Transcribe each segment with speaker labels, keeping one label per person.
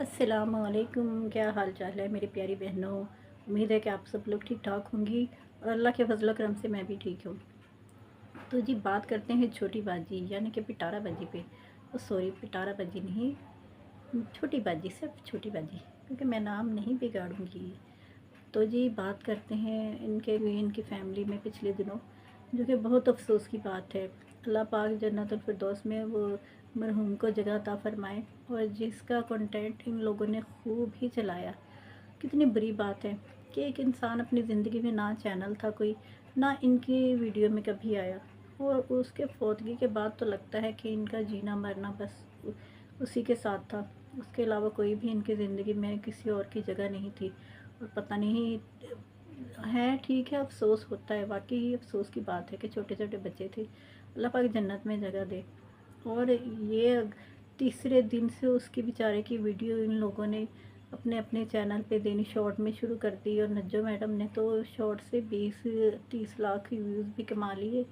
Speaker 1: अस्सलामुअलैकुम। क्या हाल चाल है मेरी प्यारी बहनों। उम्मीद है कि आप सब लोग ठीक ठाक होंगी और अल्लाह के फजल करम से मैं भी ठीक हूँ। तो जी बात करते हैं छोटी बाजी यानी कि पिटारा बाजी पे। तो सॉरी, पिटारा बाजी नहीं, छोटी बाजी, सिर्फ छोटी बाजी, क्योंकि मैं नाम नहीं बिगाड़ूंगी। तो जी बात करते हैं इनकी फैमिली में पिछले दिनों, जो कि बहुत अफसोस की बात है। अल्लाह पाक जन्नतुल फिरदौस में वो मरहूम को जगह अता फरमाए, और जिसका कंटेंट इन लोगों ने खूब ही चलाया। कितनी बुरी बात है कि एक इंसान अपनी ज़िंदगी में ना चैनल था कोई, ना इनकी वीडियो में कभी आया, और उसके फौतगी के बाद तो लगता है कि इनका जीना मरना बस उसी के साथ था। उसके अलावा कोई भी इनकी ज़िंदगी में किसी और की जगह नहीं थी। और पता नहीं है, ठीक है, अफ़सोस होता है, वाक़ई ही अफ़सोस की बात है कि छोटे-छोटे बच्चे थे। अल्लाह पाक जन्नत में जगह दे। और ये तीसरे दिन से उसकी बेचारे की वीडियो इन लोगों ने अपने अपने चैनल पे देनी शॉर्ट में शुरू कर दी, और नज्जो मैडम ने तो शॉर्ट से 20-30 लाख व्यूज़ भी कमा लिए।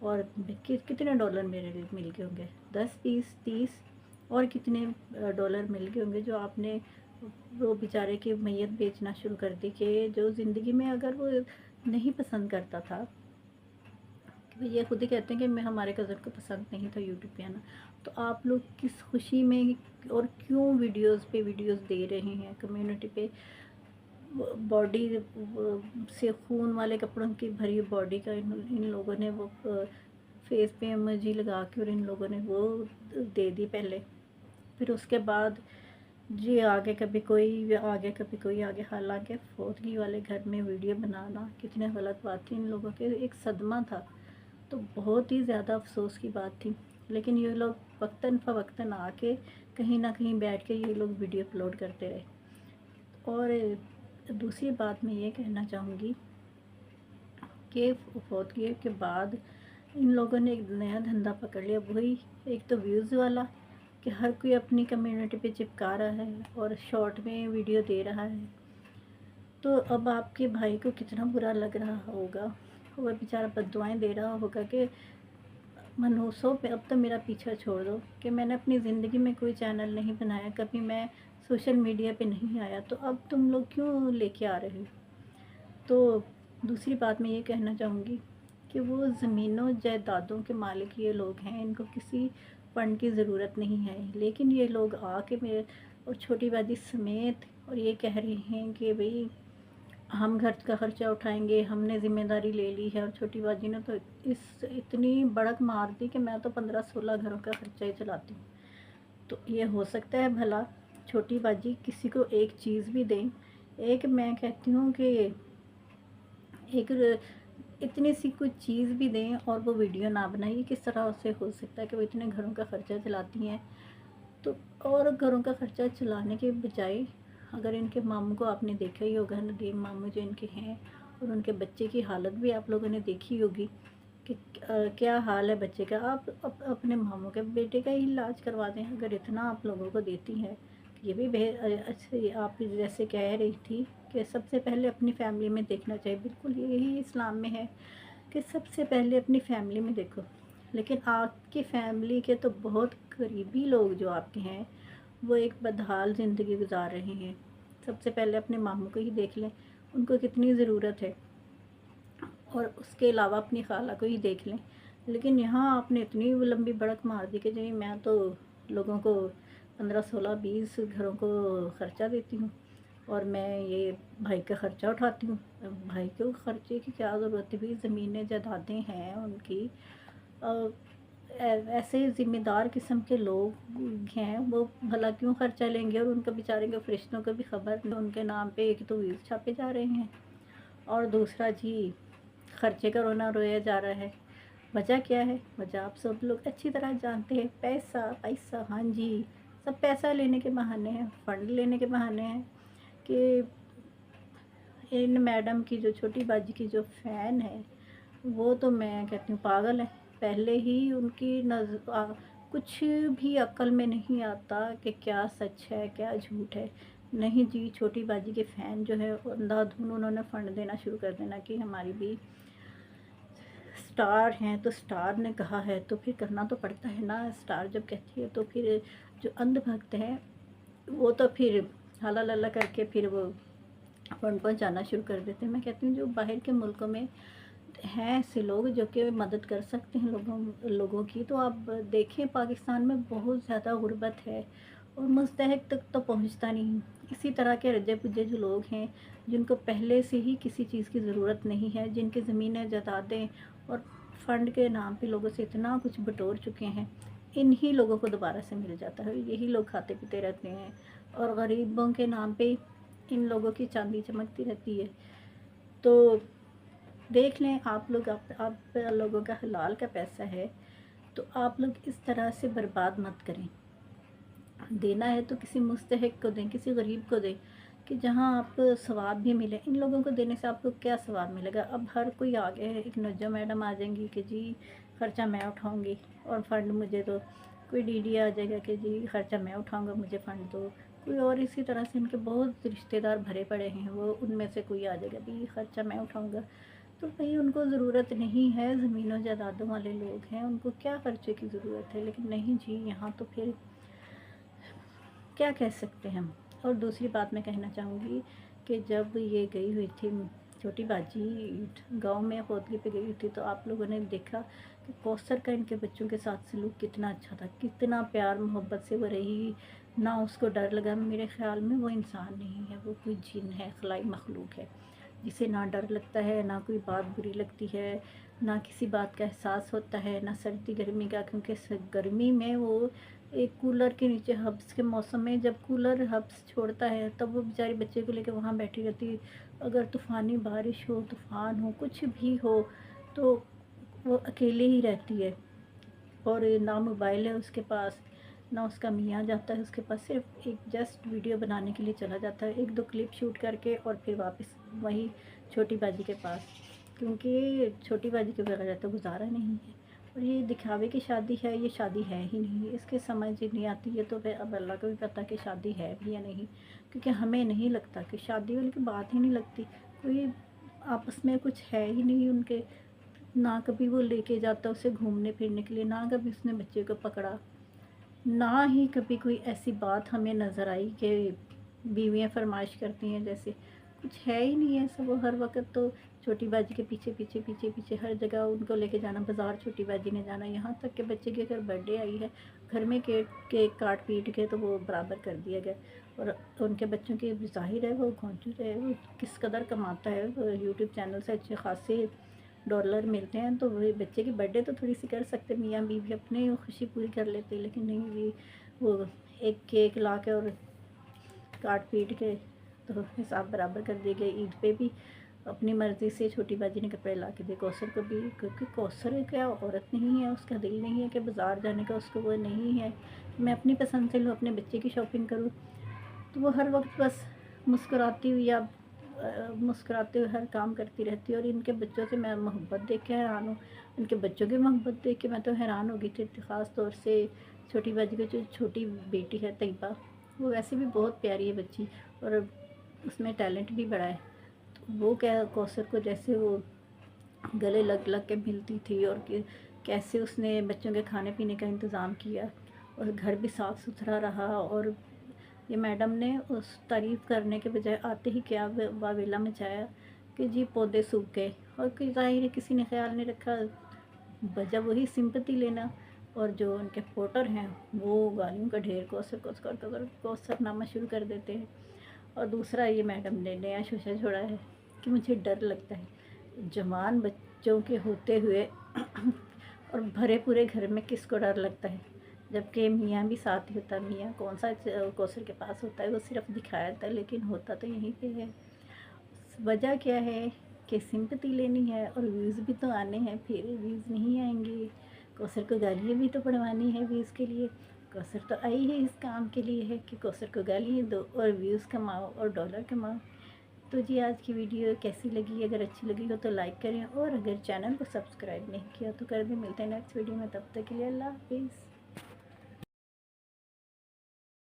Speaker 1: और कितने डॉलर मेरे मिल गए होंगे, 10, 20, 30, और कितने डॉलर मिल गए होंगे जो आपने वो बेचारे की मैयत बेचना शुरू कर दी, कि जो ज़िंदगी में अगर वो नहीं पसंद करता था, कि ये खुद ही कहते हैं कि मैं, हमारे कज़न को पसंद नहीं था यूट्यूब पे आना। तो आप लोग किस खुशी में और क्यों वीडियोस पे वीडियोस दे रहे हैं कम्युनिटी पे। बॉडी से खून वाले कपड़ों की भरी बॉडी का इन लोगों ने वो फेस पे इमोजी लगा के, और इन लोगों ने वो दे दी पहले। फिर उसके बाद जी आगे कभी कोई आगे कभी कोई आगे, हालांकि फौतगी वाले घर में वीडियो बनाना कितने गलत बात थी इन लोगों के, एक सदमा था। तो बहुत ही ज़्यादा अफसोस की बात थी। लेकिन ये लोग वक्तन फ़वक्तन आके कहीं ना कहीं बैठ के ये लोग वीडियो अपलोड करते रहे। और दूसरी बात मैं ये कहना चाहूँगी कि फौतगी के बाद इन लोगों ने एक नया धंधा पकड़ लिया, वही एक तो व्यूज़ वाला, कि हर कोई अपनी कम्युनिटी पे चिपका रहा है और शॉर्ट में वीडियो दे रहा है। तो अब आपके भाई को कितना बुरा लग रहा होगा, वह बेचारा बद्दुआएं दे रहा होगा कि मनहूसों पे अब तो मेरा पीछा छोड़ दो, कि मैंने अपनी ज़िंदगी में कोई चैनल नहीं बनाया, कभी मैं सोशल मीडिया पे नहीं आया, तो अब तुम लोग क्यों लेके आ रहे हो। तो दूसरी बात मैं ये कहना चाहूँगी कि वो ज़मीनों जायदादों के मालिक ये लोग हैं, इनको किसी फंड की ज़रूरत नहीं है, लेकिन ये लोग आके मेरे और छोटी बाजी समेत और ये कह रहे हैं कि भाई हम घर का खर्चा उठाएंगे, हमने ज़िम्मेदारी ले ली है। और छोटी बाजी ने तो इस इतनी बढ़त मार दी कि मैं तो 15-16 घरों का खर्चा ही चलाती हूँ। तो ये हो सकता है भला छोटी बाजी किसी को एक चीज़ भी दें। एक मैं कहती हूँ कि एक इतनी सी कुछ चीज़ भी दें और वो वीडियो ना बनाइए, किस तरह से हो सकता है कि वो इतने घरों का खर्चा चलाती हैं। तो और घरों का खर्चा चलाने के बजाय, अगर इनके मामू को आपने देखा ही होगा, नदीम मामू जो इनके हैं, और उनके बच्चे की हालत भी आप लोगों ने देखी होगी कि क्या हाल है बच्चे का। आप अपने मामू के बेटे का ही इलाज करवा दें, अगर इतना आप लोगों को देती हैं। ये भी अच्छा, आप जैसे कह रही थी कि सबसे पहले अपनी फैमिली में देखना चाहिए, बिल्कुल यही इस्लाम में है कि सबसे पहले अपनी फैमिली में देखो। लेकिन आपकी फैमिली के तो बहुत करीबी लोग जो आपके हैं, वो एक बदहाल ज़िंदगी गुजार रहे हैं। सबसे पहले अपने मामू को ही देख लें, उनको कितनी ज़रूरत है, और उसके अलावा अपनी खाला को ही देख लें। लेकिन यहाँ आपने इतनी लंबी बढ़त मार दी कि जी मैं तो लोगों को 15-16-20 घरों को ख़र्चा देती हूँ, और मैं ये भाई का ख़र्चा उठाती हूँ। भाई को ख़र्चे की क्या ज़रूरत है, भाई ज़मीनें जायदादें हैं उनकी। अ, ऐसे ज़िम्मेदार किस्म के लोग हैं, वो भला क्यों ख़र्चा लेंगे। और उनका बेचारे के फरिश्तों को भी खबर नहीं, उनके नाम पे एक तो व्यूज़ छापे जा रहे हैं, और दूसरा जी खर्चे का रोना रोया जा रहा है। वजह क्या है, वजह आप सब लोग अच्छी तरह जानते हैं, पैसा पैसा, हाँ जी। सब पैसा लेने के बहाने हैं, फंड लेने के बहाने हैं। कि इन मैडम की जो छोटी बाजी की जो फ़ैन है, वो तो मैं कहती हूँ पागल है। पहले ही उनकी कुछ भी अक्ल में नहीं आता कि क्या सच है क्या झूठ है। नहीं जी, छोटी बाजी के फ़ैन जो है अंधाधुन उन्होंने फ़ंड देना शुरू कर देना कि हमारी भी स्टार हैं, तो स्टार ने कहा है तो फिर करना तो पड़ता है ना। स्टार जब कहती है तो फिर जो अंधभक्त हैं वो तो फिर हल्ला लल्ला करके फिर वो फ़ंड पहुँचाना शुरू कर देते हैं। मैं कहती हूँ जो बाहर के मुल्कों में हैं ऐसे लोग जो कि मदद कर सकते हैं लोगों की, तो आप देखें पाकिस्तान में बहुत ज़्यादा गुर्बत है और मुस्तहक तक तो पहुंचता नहीं। इसी तरह के रजे पुजे जो लोग हैं जिनको पहले से ही किसी चीज़ की ज़रूरत नहीं है, जिनकी ज़मीनें जायदादें और फ़ंड के नाम पे लोगों से इतना कुछ बटोर चुके हैं, इन्हीं लोगों को दोबारा से मिल जाता है। यही लोग खाते पीते रहते हैं और गरीबों के नाम पे इन लोगों की चांदी चमकती रहती है। तो देख लें आप लोग, आप लोगों का हलाल का पैसा है, तो आप लोग इस तरह से बर्बाद मत करें। देना है तो किसी मुस्तहिक को दें, किसी गरीब को दें, कि जहां आप सवाब भी मिले। इन लोगों को देने से आपको क्या सवाब मिलेगा? अब हर कोई आ गया है, एक नजो मैडम आ जाएंगी कि जी ख़र्चा मैं उठाऊंगी और फ़ंड मुझे दो, कोई डीडी आ जाएगा कि जी ख़र्चा मैं उठाऊंगा मुझे फ़ंड दो, कोई और इसी तरह से इनके बहुत रिश्तेदार भरे पड़े हैं, वो उनमें से कोई आ जाएगा भी ख़र्चा मैं उठाऊंगा। तो भाई उनको ज़रूरत नहीं है, ज़मीनों जायदादों वाले लोग हैं, उनको क्या खर्चे की ज़रूरत है। लेकिन नहीं जी, यहाँ तो फिर क्या कह सकते हैं हम। और दूसरी बात मैं कहना चाहूँगी कि जब ये गई हुई थी छोटी बाजी गांव में पोतली पे गई हुई थी, तो आप लोगों ने देखा कि कौसर का इनके बच्चों के साथ सलूक कितना अच्छा था, कितना प्यार मोहब्बत से वो रही, ना उसको डर लगा। मेरे ख्याल में वो इंसान नहीं है, वो कोई जिन है, खलाई मखलूक है, जिसे ना डर लगता है, ना कोई बात बुरी लगती है, ना किसी बात का एहसास होता है, ना सर्दी गर्मी का। क्योंकि गर्मी में वो एक कूलर के नीचे, हब्स के मौसम में जब कूलर हब्स छोड़ता है तब वो बेचारी बच्चे को लेकर वहाँ बैठी रहती है। अगर तूफ़ानी बारिश हो, तूफ़ान हो, कुछ भी हो, तो वो अकेले ही रहती है। और ना मोबाइल है उसके पास, ना उसका मियाँ जाता है उसके पास, सिर्फ एक जस्ट वीडियो बनाने के लिए चला जाता है, एक दो क्लिप शूट करके और फिर वापस वही छोटी बाजी के पास, क्योंकि छोटी बाजी के बगैर तो गुजारा नहीं है। और ये दिखावे की शादी है, ये शादी है ही नहीं, इसके समझ नहीं आती है। तो फिर अब अल्लाह को भी पता कि शादी है भी या नहीं, क्योंकि हमें नहीं लगता कि शादी वाली की बात ही नहीं लगती। कोई आपस में कुछ है ही नहीं उनके, ना कभी वो लेके जाता उसे घूमने फिरने के लिए, ना कभी उसने बच्चे को पकड़ा, ना ही कभी कोई ऐसी बात हमें नज़र आई कि बीवियाँ फरमाइश करती हैं जैसे, कुछ है ही नहीं है। सब वो हर वक्त तो छोटी बाजी के पीछे पीछे पीछे पीछे हर जगह उनको लेके जाना, बाज़ार छोटी बाजी ने जाना, यहाँ तक कि बच्चे की अगर बर्थडे आई है घर में केक काट पीट के तो वो बराबर कर दिया गया। और उनके बच्चों की ज़ाहिर है वो कौन है, वो किस कदर कमाता है, वो यूट्यूब चैनल से अच्छे खासे डॉलर मिलते हैं, तो वही बच्चे की बर्थडे तो थोड़ी सी कर सकते मियाँ बीवी अपने खुशी पूरी कर लेते, लेकिन नहीं भी वो एक केक ला के और काट पीट के तो हिसाब बराबर कर दिए गए। ईद पे भी अपनी मर्ज़ी से छोटी बाजी ने कपड़े ला के दिए कौसर को भी, क्योंकि कौसर क्या औरत नहीं है, उसका दिल नहीं है कि बाज़ार जाने का, उसको वो नहीं है मैं अपनी पसंद से लूँ, अपने बच्चे की शॉपिंग करूँ। तो वो हर वक्त बस मुस्कुराती हुई या मुस्कुराते हुए हर काम करती रहती है। और इनके बच्चों से मैं मोहब्बत देख के हैरान हूँ, इनके बच्चों की मोहब्बत देख के मैं तो हैरान हो गई थी। ख़ास तौर से छोटी बाजी की जो छोटी बेटी है तैयबा, वो वैसे भी बहुत प्यारी है बच्ची और उसमें टैलेंट भी बड़ा है। तो वो क्या कौसर को जैसे वो गले लग लग के मिलती थी, और कैसे उसने बच्चों के खाने पीने का इंतज़ाम किया और घर भी साफ़ सुथरा रहा। और ये मैडम ने उस तारीफ़ करने के बजाय आते ही क्या वावेला मचाया कि जी पौधे सूख गए, और कि ज़ाहिर है किसी ने ख्याल नहीं रखा, वजह वही सिंपैथी लेना। और जो उनके वोटर हैं वो गालियों का ढेर कौसर नामा शुरू कर देते हैं। और दूसरा ये मैडम ने नया शोशा छोड़ा है कि मुझे डर लगता है जवान बच्चों के होते हुए और भरे पूरे घर में किसको डर लगता है, जबकि मियाँ भी साथ ही होता है। मियाँ कौन सा कौसर के पास होता है, वो सिर्फ दिखाया जाता है, लेकिन होता तो यहीं पे है। वजह क्या है कि सिंपैथी लेनी है और व्यूज़ भी तो आने हैं, फिर व्यूज़ नहीं आएंगे। कौसर को गालियाँ भी तो पढ़वानी है व्यूज़ के लिए। कौसर तो आई है इस काम के लिए है कि कौसर को गालियाँ दो और व्यूज़ कमाओ और डॉलर कमाओ। तो जी आज की वीडियो कैसी लगी? अगर अच्छी लगी हो तो लाइक करें, और अगर चैनल को सब्सक्राइब नहीं किया तो कर दें। मिलते हैं नेक्स्ट वीडियो में, तब तक के लिए अल्लाह हाफिज़।